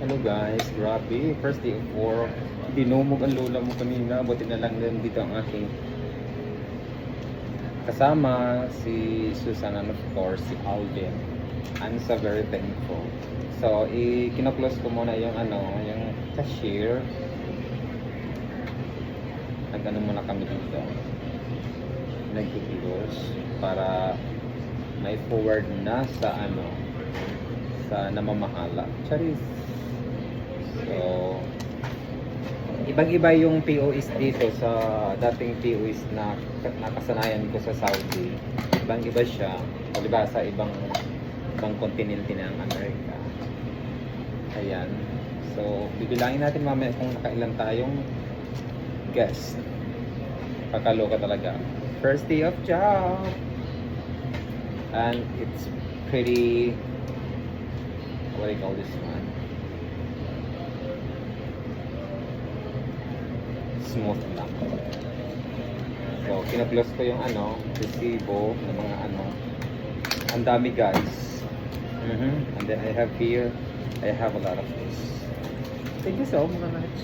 Hello guys, grabe. First day of work. Dinumog ang lola mo kanina. Buti na lang din dito ang aking kasama, si Susan and of course si Alvin. I'm so very thankful. So, kinoklose ko muna yung yung cashier. Nag-ano muna kami dito. Nag-close para may forward na sa sa namamahala. Charis. So, ibang-iba yung POS dito sa dating POS na nakasanayan ko sa Saudi. Ibang-iba siya, o diba, sa ibang kontinente ng Amerika. Ayan. So, bibilangin natin mamaya kung nakailan tayong guest. Kakaloka talaga. First day of job. And it's pretty, what do you call this one? Smooth lang. So, kina-close ko yung resibo ng mga ang dami guys. And then I have here, I have a lot of this. Thank you so much.